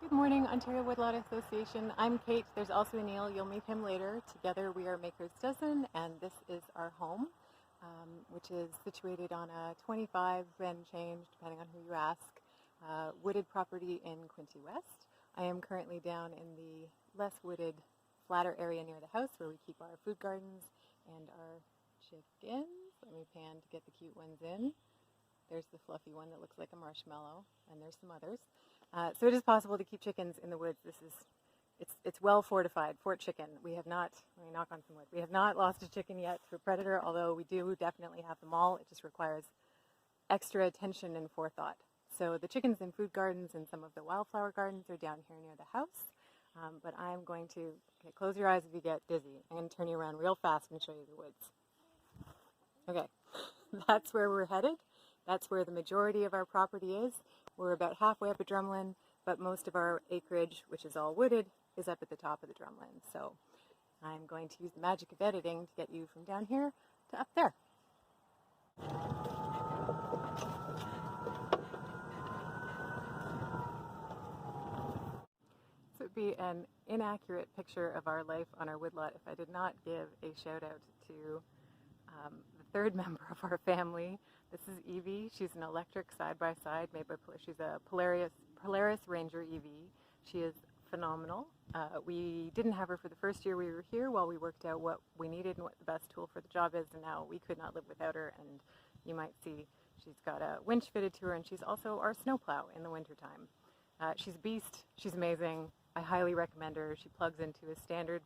Good morning, Ontario Woodlot Association. I'm Kate. There's also Neil. You'll meet him later. Together we are Maker's Dozen, and this is our home, which is situated on a 25 and change, depending on who you ask, wooded property in Quinte West. I am currently down in the less wooded, flatter area near the house where we keep our food gardens and our chickens. Let me pan to get the cute ones in. There's the fluffy one that looks like a marshmallow, and there's some others. So it is possible to keep chickens in the woods. It's well fortified. Fort Chicken. We have not, let me knock on some wood, we have not lost a chicken yet to a predator, although we do definitely have them all. It just requires extra attention and forethought. So the chickens in food gardens and some of the wildflower gardens are down here near the house. But I'm going to, okay, close your eyes if you get dizzy. I'm going to turn you around real fast and show you the woods. Okay, that's where we're headed. That's where the majority of our property is. We're about halfway up a Drumlin, but most of our acreage, which is all wooded, is up at the top of the Drumlin. So I'm going to use the magic of editing to get you from down here to up there. So it would be an inaccurate picture of our life on our woodlot if I did not give a shout out to the third member of our family. This is Evie. She's an electric side-by-side made by, she's a Polaris Ranger Evie. She is phenomenal. We didn't have her for the first year we were here while we worked out what we needed and what the best tool for the job is, and now we could not live without her. And you might see she's got a winch fitted to her, and she's also our snowplow in the wintertime. She's a beast. She's amazing. I highly recommend her. She plugs into a standard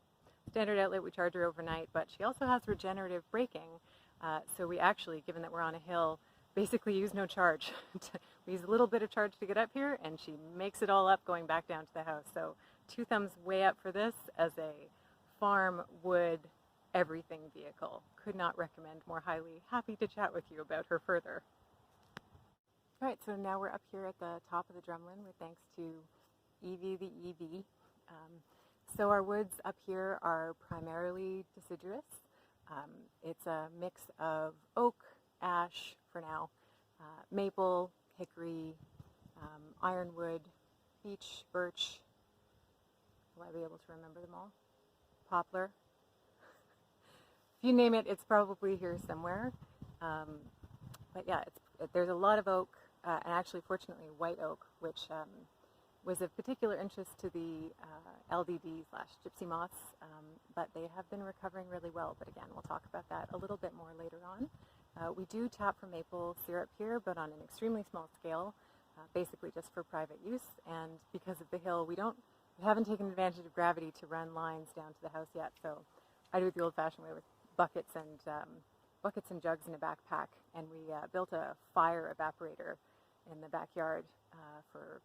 outlet. We charge her overnight, but she also has regenerative braking. So we actually, given that we're on a hill, basically use no charge. We use a little bit of charge to get up here, and she makes it all up going back down to the house. So 2 thumbs way up for this as a farm, wood, everything vehicle. Could not recommend more highly. Happy to chat with you about her further. All right, so now we're up here at the top of the Drumlin with thanks to Evie the EV. So our woods up here are primarily deciduous. It's a mix of oak, ash for now, maple, hickory, ironwood, beech, birch. Will I be able to remember them all? Poplar. If you name it, it's probably here somewhere. But yeah, there's a lot of oak, and actually, fortunately, white oak, which was of particular interest to the LDD/gypsy moths, but they have been recovering really well. But again, we'll talk about that a little bit more later on. We do tap for maple syrup here, but on an extremely small scale, basically just for private use. And because of the hill, we haven't taken advantage of gravity to run lines down to the house yet. So I do it the old-fashioned way with buckets and jugs in a backpack, and we built a fire evaporator in the backyard for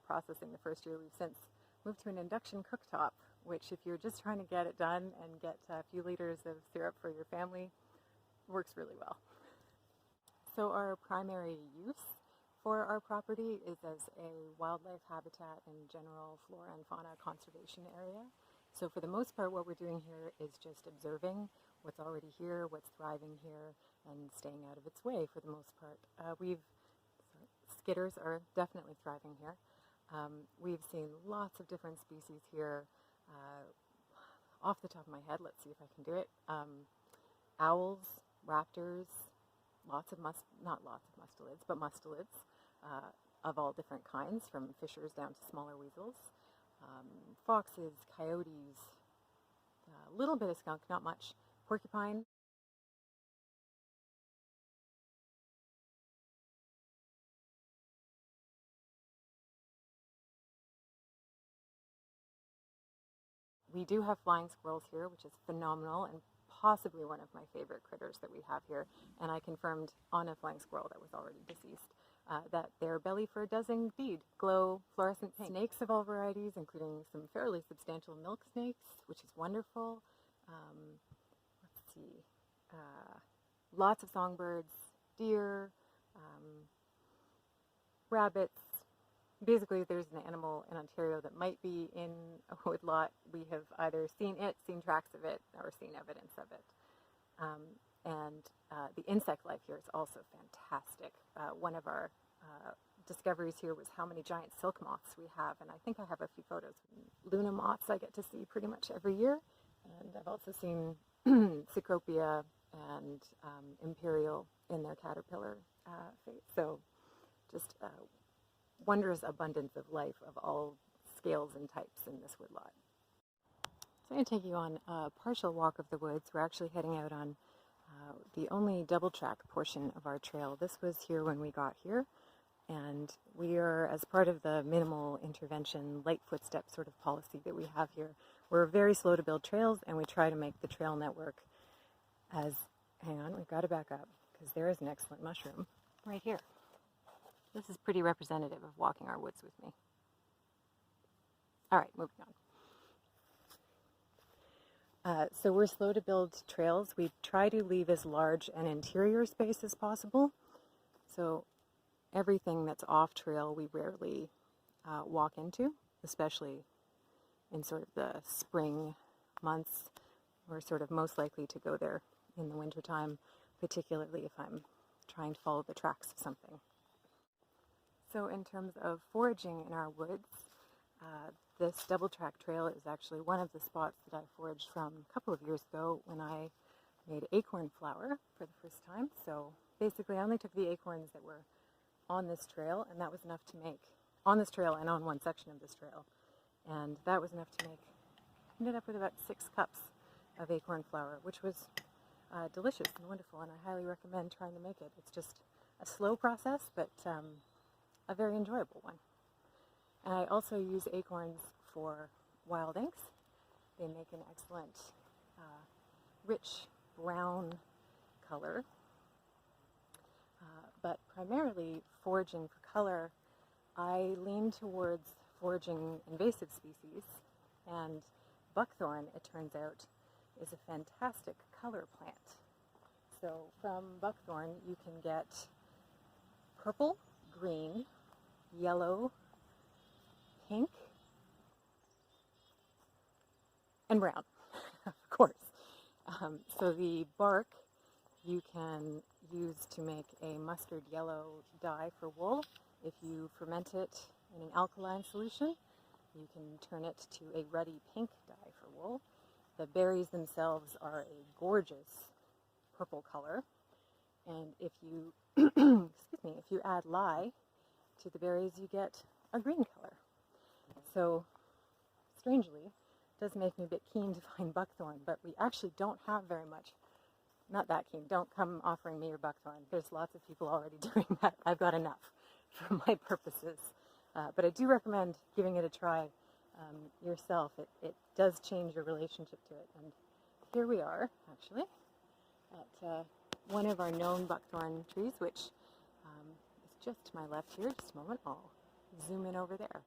processing the first year. We've since moved to an induction cooktop, which if you're just trying to get it done and get a few liters of syrup for your family, works really well. So our primary use for our property is as a wildlife habitat and general flora and fauna conservation area. So for the most part, what we're doing here is just observing what's already here, what's thriving here, and staying out of its way for the most part. Skitters are definitely thriving here. We've seen lots of different species here. Off the top of my head, let's see if I can do it. Owls, raptors, not lots of mustelids, but mustelids of all different kinds, from fishers down to smaller weasels. Foxes, coyotes, a little bit of skunk, not much. Porcupine. We do have flying squirrels here, which is phenomenal and possibly one of my favorite critters that we have here. And I confirmed on a flying squirrel that was already deceased that their belly fur does indeed glow fluorescent pink. Snakes of all varieties, including some fairly substantial milk snakes, which is wonderful. Let's see, lots of songbirds, deer, rabbits. Basically, if there's an animal in Ontario that might be in a woodlot, we have either seen it, seen tracks of it, or seen evidence of it. And the insect life here is also fantastic. One of our discoveries here was how many giant silk moths we have, and I think I have a few photos. Luna moths I get to see pretty much every year, and I've also seen Cecropia and Imperial in their caterpillar phase. So just wondrous abundance of life of all scales and types in this woodlot. So I'm going to take you on a partial walk of the woods. We're actually heading out on the only double track portion of our trail. This was here when we got here, and we are, as part of the minimal intervention, light footstep sort of policy that we have here, we're very slow to build trails, and we try to make the trail network as, hang on, we've got to back up, because there is an excellent mushroom right here. This is pretty representative of walking our woods with me. All right, moving on. So we're slow to build trails. We try to leave as large an interior space as possible. So everything that's off trail we rarely walk into, especially in sort of the spring months. We're sort of most likely to go there in the wintertime, particularly if I'm trying to follow the tracks of something. So in terms of foraging in our woods, this double track trail is actually one of the spots that I foraged from a couple of years ago when I made acorn flour for the first time. So basically I only took the acorns that were on this trail, and that was enough to make, on this trail and on one section of this trail, and that was enough to make, ended up with about 6 cups of acorn flour, which was delicious and wonderful, and I highly recommend trying to make it. It's just a slow process, but a very enjoyable one. And I also use acorns for wild inks. They make an excellent rich brown color. But primarily foraging for color, I lean towards foraging invasive species, and buckthorn, it turns out, is a fantastic color plant. So from buckthorn you can get purple, green, yellow, pink, and brown, of course. So the bark you can use to make a mustard yellow dye for wool. If you ferment it in an alkaline solution, you can turn it to a ruddy pink dye for wool. The berries themselves are a gorgeous purple color, and if you excuse me, if you add lye to the berries, you get a green color. So strangely, it does make me a bit keen to find buckthorn, but we actually don't have very much. Not that keen. Don't come offering me your buckthorn. There's lots of people already doing that. I've got enough for my purposes. But I do recommend giving it a try yourself. It does change your relationship to it. And here we are, actually, at one of our known buckthorn trees, which is just to my left here. Just a moment. I'll zoom in over there.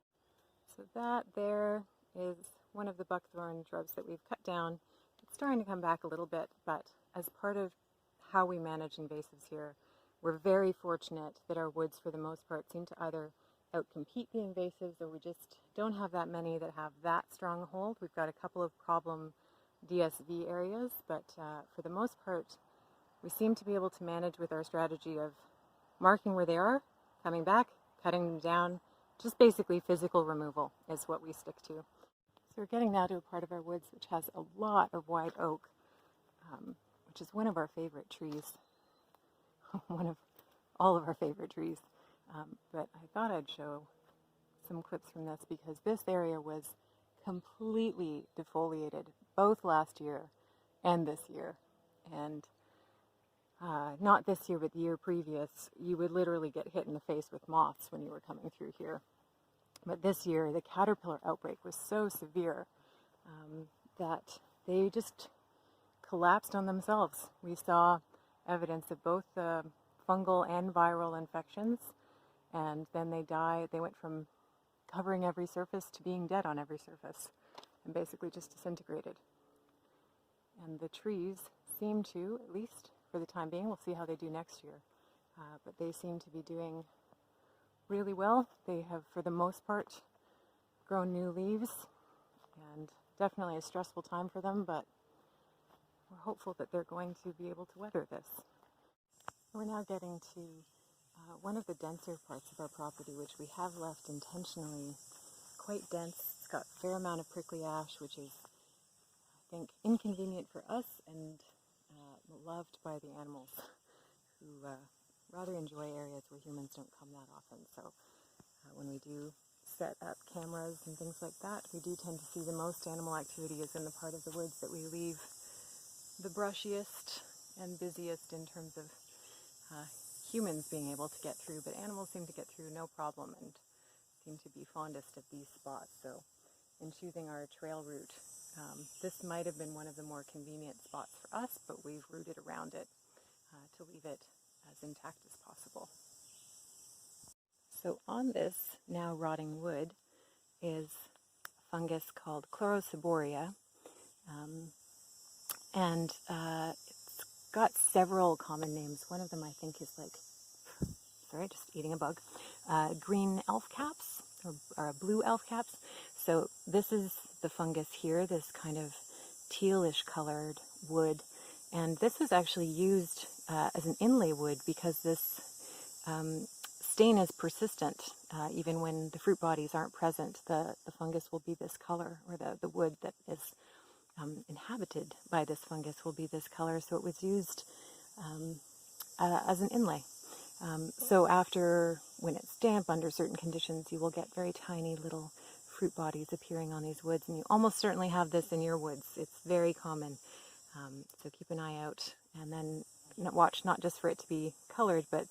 So that there is one of the buckthorn shrubs that we've cut down. It's starting to come back a little bit, but as part of how we manage invasives here, we're very fortunate that our woods, for the most part, seem to either outcompete the invasives, or we just don't have that many that have that strong a hold. We've got a couple of problem DSV areas, but for the most part, we seem to be able to manage with our strategy of marking where they are, coming back, cutting them down. Just basically physical removal is what we stick to. So we're getting now to a part of our woods which has a lot of white oak, which is one of our favorite trees, one of all of our favorite trees. But I thought I'd show some clips from this because this area was completely defoliated both last year and this year. And not this year, but the year previous, you would literally get hit in the face with moths when you were coming through here. But this year, the caterpillar outbreak was so severe that they just collapsed on themselves. We saw evidence of both the fungal and viral infections, and then they died. They went from covering every surface to being dead on every surface, and basically just disintegrated. And the trees seem to, at least for the time being, we'll see how they do next year, but they seem to be doing really well. They have, for the most part, grown new leaves, and definitely a stressful time for them, but we're hopeful that they're going to be able to weather this. We're now getting to one of the denser parts of our property, which we have left intentionally quite dense. It's got a fair amount of prickly ash, which is, I think, inconvenient for us and loved by the animals who rather enjoy areas where humans don't come that often. So when we do set up cameras and things like that, we do tend to see the most animal activity is in the part of the woods that we leave the brushiest and busiest in terms of humans being able to get through, but animals seem to get through no problem and seem to be fondest of these spots. So in choosing our trail route, this might have been one of the more convenient spots for us, but we've routed around it to leave it as intact as possible. So on this now rotting wood is a fungus called Chloroseborrhea, and it's got several common names. One of them I think is like, sorry, just eating a bug, green elf caps or blue elf caps. So this is the fungus here, this kind of tealish colored wood, and this was actually used as an inlay wood because this stain is persistent. Even when the fruit bodies aren't present, the fungus will be this color, or the wood that is inhabited by this fungus will be this color. So it was used as an inlay. So after, when it's damp under certain conditions, you will get very tiny little fruit bodies appearing on these woods, and you almost certainly have this in your woods. It's very common. So keep an eye out, and then watch not just for it to be colored, but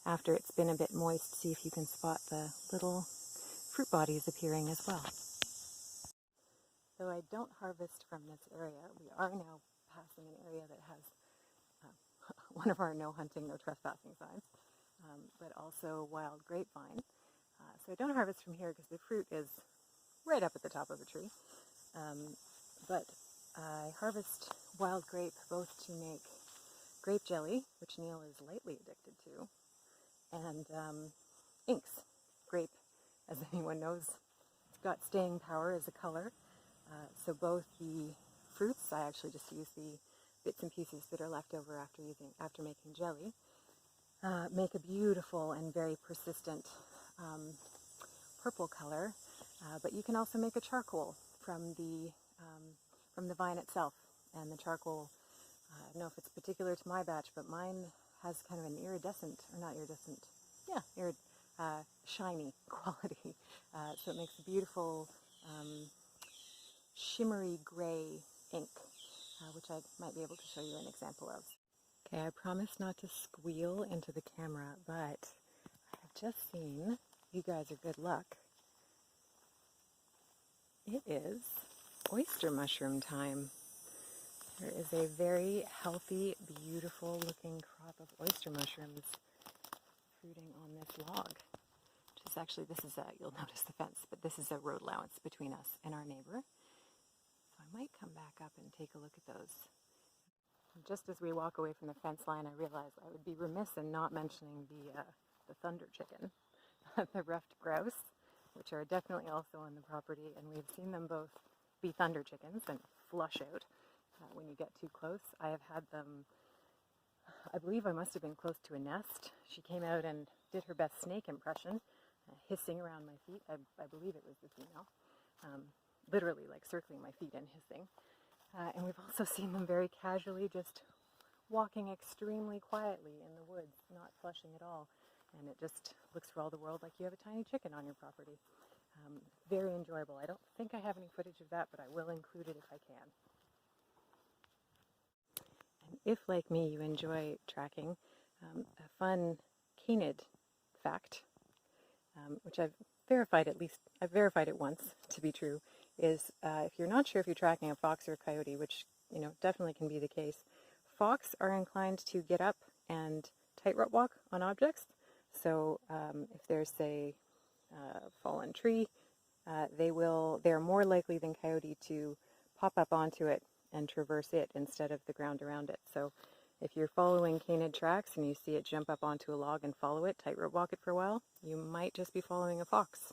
after it's been a bit moist, see if you can spot the little fruit bodies appearing as well. So I don't harvest from this area. We are now passing an area that has one of our no hunting, no trespassing signs, but also wild grapevine. So I don't harvest from here because the fruit is right up at the top of the tree. But I harvest wild grape both to make grape jelly, which Neil is lightly addicted to, and inks. Grape, as anyone knows, it's got staying power as a color. So both the fruits, I actually just use the bits and pieces that are left over after making jelly, make a beautiful and very persistent purple color. But you can also make a charcoal from the vine itself, and the charcoal, I don't know if it's particular to my batch, but mine has kind of an iridescent, or not iridescent, yeah, shiny quality. So it makes a beautiful shimmery gray ink, which I might be able to show you an example of. Okay, I promise not to squeal into the camera, but I have just seen, you guys are good luck, it is oyster mushroom time. There is a very healthy, beautiful looking crop of oyster mushrooms fruiting on this log. Which is actually, this is you'll notice the fence, but this is a road allowance between us and our neighbor. So I might come back up and take a look at those. Just as we walk away from the fence line, I realize I would be remiss in not mentioning the thunder chicken, the ruffed grouse, which are definitely also on the property, and we've seen them both be thunder chickens and flush out when you get too close. I have had them, I believe I must have been close to a nest. She came out and did her best snake impression, hissing around my feet. I believe it was the female, literally like circling my feet and hissing. And we've also seen them very casually just walking extremely quietly in the woods, not flushing at all. And it just looks for all the world like you have a tiny chicken on your property. Very enjoyable. I don't think I have any footage of that, but I will include it if I can. And if, like me, you enjoy tracking, a fun canid fact, which I've verified it once to be true, is if you're not sure if you're tracking a fox or a coyote, which definitely can be the case, fox are inclined to get up and tightrope walk on objects. So if there's, say, a fallen tree, they're more likely than coyote to pop up onto it and traverse it instead of the ground around it. So if you're following canid tracks and you see it jump up onto a log and follow it, tightrope walk it for a while, you might just be following a fox.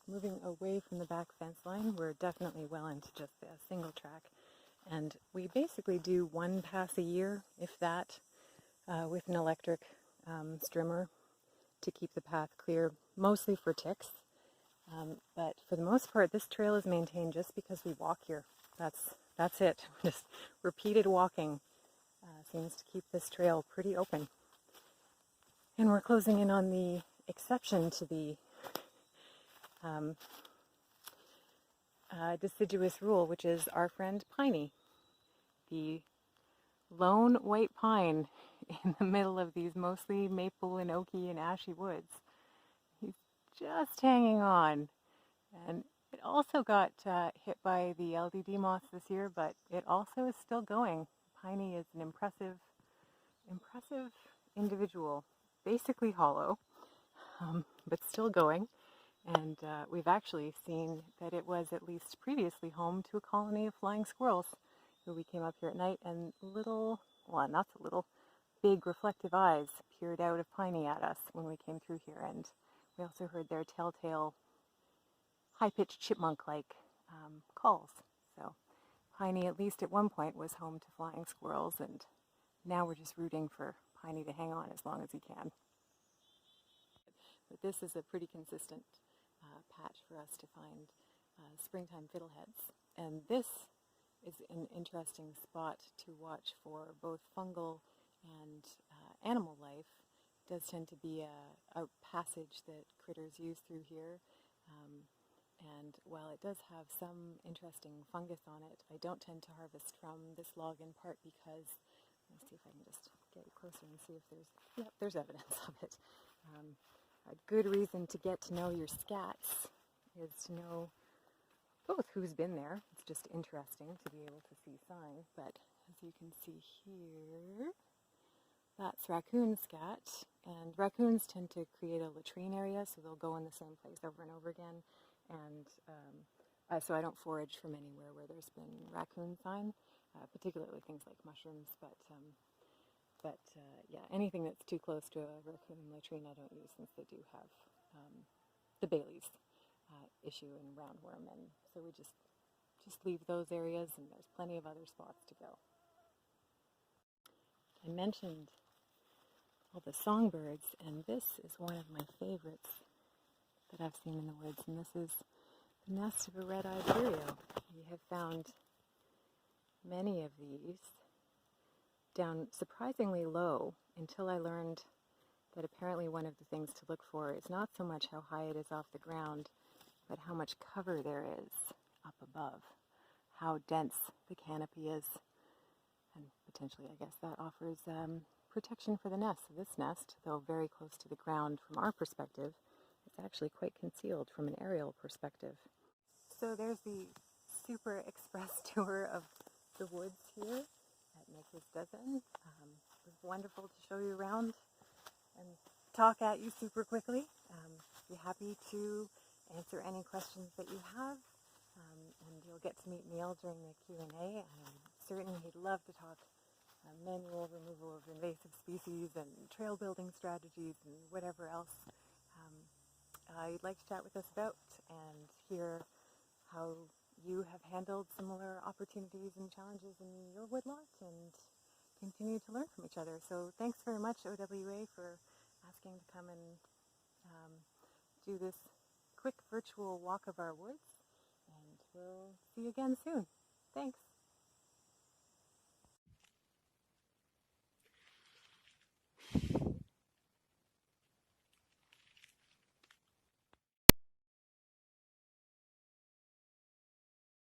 Moving away from the back fence line, we're definitely well into just a single track. And we basically do one pass a year, if that, with an electric strimmer to keep the path clear, mostly for ticks. But for the most part, this trail is maintained just because we walk here. That's it. Just repeated walking seems to keep this trail pretty open. And we're closing in on the exception to the deciduous rule, which is our friend Piney, the lone white pine in the middle of these mostly maple and oaky and ashy woods. He's just hanging on. And it also got hit by the LDD moth this year, but it also is still going. Piney is an impressive individual, basically hollow, but still going. And we've actually seen that it was at least previously home to a colony of flying squirrels who we came up here at night, and big reflective eyes peered out of Piney at us when we came through here. And we also heard their telltale high-pitched chipmunk-like calls. So Piney, at least at one point, was home to flying squirrels, and now we're just rooting for Piney to hang on as long as he can. But this is a pretty consistent patch for us to find springtime fiddleheads. And this is an interesting spot to watch for both fungal and animal life. It does tend to be a passage that critters use through here. And while it does have some interesting fungus on it, I don't tend to harvest from this log, in part because, let's see if I can just get closer and see if there's evidence of it. A good reason to get to know your scats is to know both who's been there. It's just interesting to be able to see sign, but as you can see here, that's raccoon scat, and raccoons tend to create a latrine area, so they'll go in the same place over and over again, and so I don't forage from anywhere where there's been raccoon sign, particularly things like mushrooms, but yeah, anything that's too close to a raccoon latrine I don't use, since they do have the Bailey's issue and roundworm, and so we just leave those areas, and there's plenty of other spots to go. I mentioned all the songbirds, and this is one of my favorites that I've seen in the woods, and this is the nest of a redeye vireo. We have found many of these down surprisingly low, until I learned that apparently one of the things to look for is not so much how high it is off the ground, but how much cover there is up above, how dense the canopy is, and potentially, I guess, that offers protection for the nest. So this nest, though very close to the ground from our perspective, is actually quite concealed from an aerial perspective. So there's the super express tour of the woods here at Maker's Dozen. It was wonderful to show you around and talk at you super quickly. Be happy to answer any questions that you have, and you'll get to meet Neil during the Q&A. I'm certain he'd love to talk manual removal of invasive species and trail building strategies and whatever else you'd like to chat with us about, and hear how you have handled similar opportunities and challenges in your woodlot, and continue to learn from each other. So thanks very much, OWA, for asking to come and do this quick virtual walk of our woods, and we'll see you again soon. Thanks.